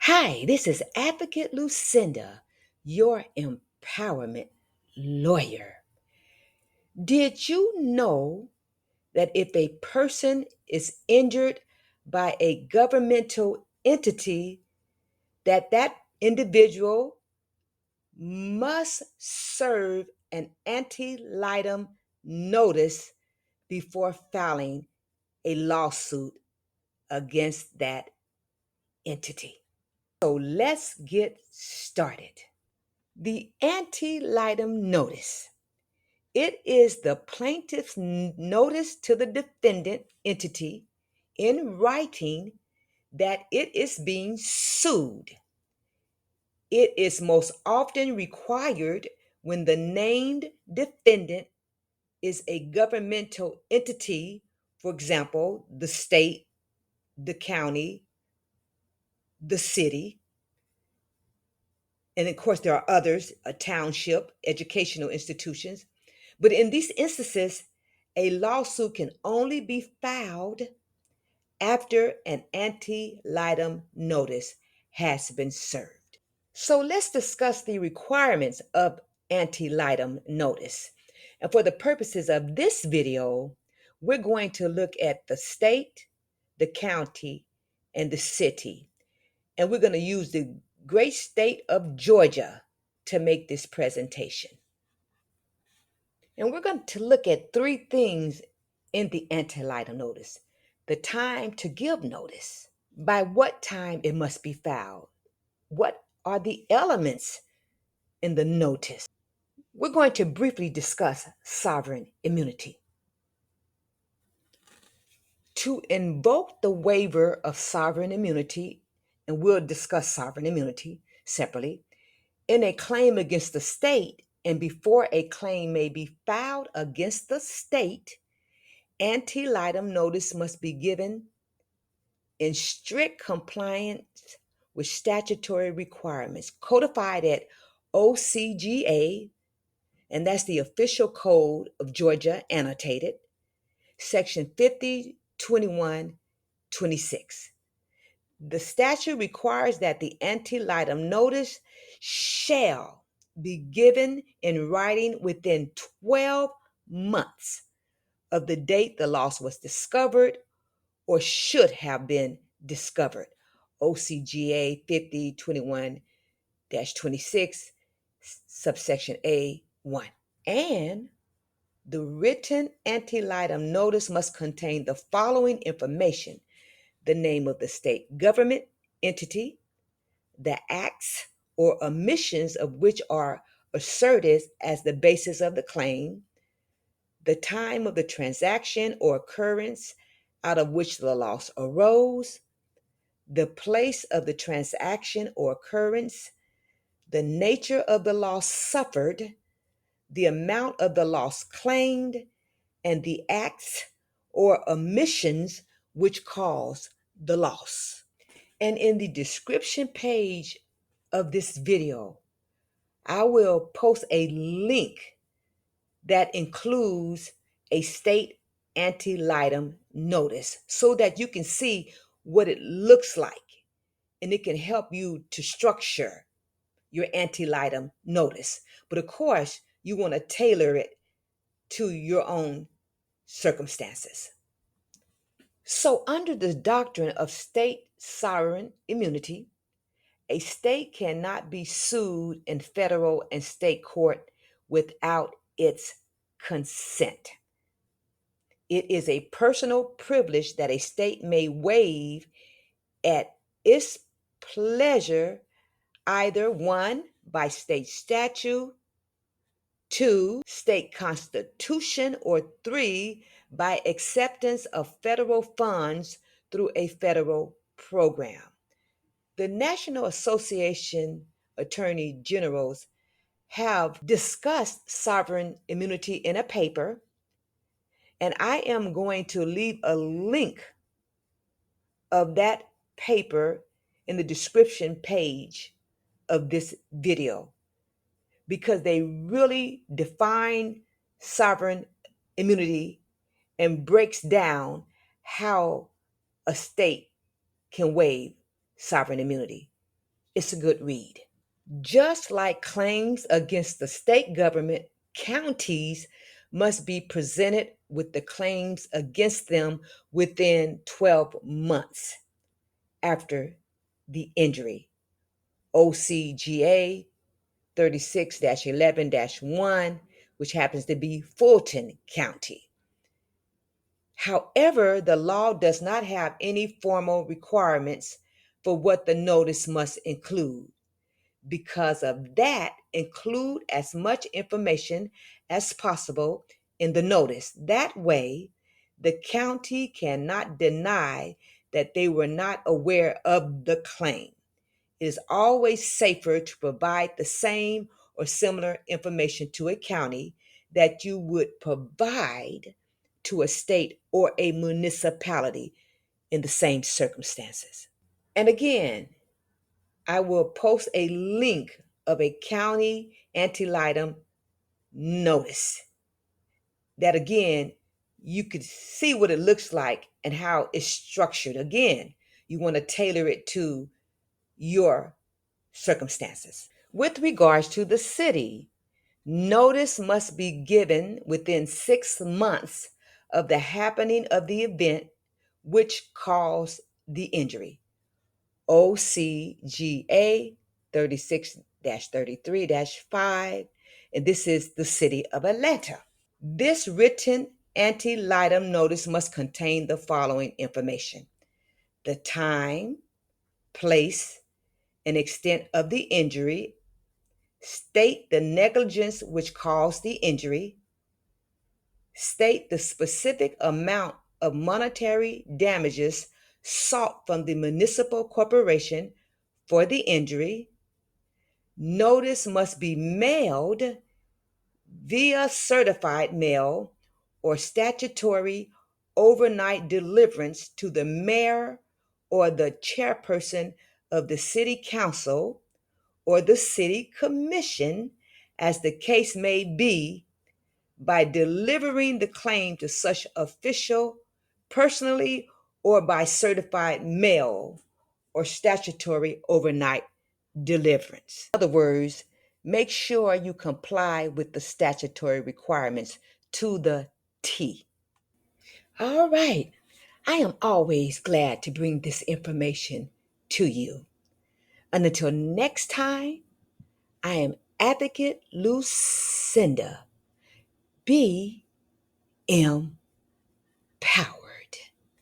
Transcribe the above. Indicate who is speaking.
Speaker 1: Hi, this is Advocate Lucinda, your empowerment lawyer. Did you know that if a person is injured by a governmental entity, that individual must serve an anti-litem notice before filing a lawsuit against that entity? So let's get started. The anti-litem notice. It is the plaintiff's notice to the defendant entity in writing that it is being sued. It is most often required when the named defendant is a governmental entity, for example, the state, the county, the city, and of course there are others, a township, educational institutions. But in these instances, a lawsuit can only be filed after an anti-litem notice has been served. So let's discuss the requirements of anti-litem notice. And for the purposes of this video, we're going to look at the state, the county, and the city. And we're going to use the great state of Georgia to make this presentation. And we're going to look at three things in the anti-litem notice: the time to give notice, by what time it must be filed, what are the elements in the notice. We're going to briefly discuss sovereign immunity. To invoke the waiver of sovereign immunity, and we'll discuss sovereign immunity separately, in a claim against the state, and before a claim may be filed against the state, anti-litem notice must be given in strict compliance with statutory requirements codified at OCGA, and that's the official code of Georgia, annotated, section 502126. The statute requires that the anti-litem notice shall be given in writing within 12 months of the date the loss was discovered or should have been discovered. OCGA 5021-26, subsection A1. And the written anti-litem notice must contain the following information: the name of the state government entity, the acts or omissions of which are asserted as the basis of the claim, the time of the transaction or occurrence out of which the loss arose, the place of the transaction or occurrence, the nature of the loss suffered, the amount of the loss claimed, and the acts or omissions which caused the loss. And in the description page of this video, I will post a link that includes a state anti-litem notice so that you can see what it looks like, and it can help you to structure your anti-litem notice. But of course, you want to tailor it to your own circumstances. So, under the doctrine of state sovereign immunity, a state cannot be sued in federal and state court without its consent. It is a personal privilege that a state may waive at its pleasure, either one, by state statute, two, state constitution, or three, by acceptance of federal funds through a federal program. The National Association Attorney Generals have discussed sovereign immunity in a paper, and I am going to leave a link of that paper in the description page of this video, because they really define sovereign immunity and breaks down how a state can waive sovereign immunity. It's a good read. Just like claims against the state government, counties must be presented with the claims against them within 12 months after the injury. OCGA 36 11 1, which happens to be Fulton County. However, the law does not have any formal requirements for what the notice must include. Because of that, include as much information as possible in the notice. That way, the county cannot deny that they were not aware of the claim. It is always safer to provide the same or similar information to a county that you would provide to a state or a municipality in the same circumstances. And again, I will post a link of a county anti-litem notice that, again, you could see what it looks like and how it's structured. Again, you want to tailor it to your circumstances. With regards to the city, notice must be given within 6 months of the happening of the event which caused the injury. OCGA 36 33 5, and this is the city of Atlanta. This written anti litem notice must contain the following information: the time, place, and extent of the injury, state the negligence which caused the injury, state the specific amount of monetary damages sought from the municipal corporation for the injury. Notice must be mailed via certified mail or statutory overnight deliverance to the mayor or the chairperson of the city council or the city commission, as the case may be, by delivering the claim to such official personally or by certified mail or statutory overnight deliverance. In other words, make sure you comply with the statutory requirements to the T. All right. I am always glad to bring this information to you. And until next time, I am Advocate Lucinda. Be empowered.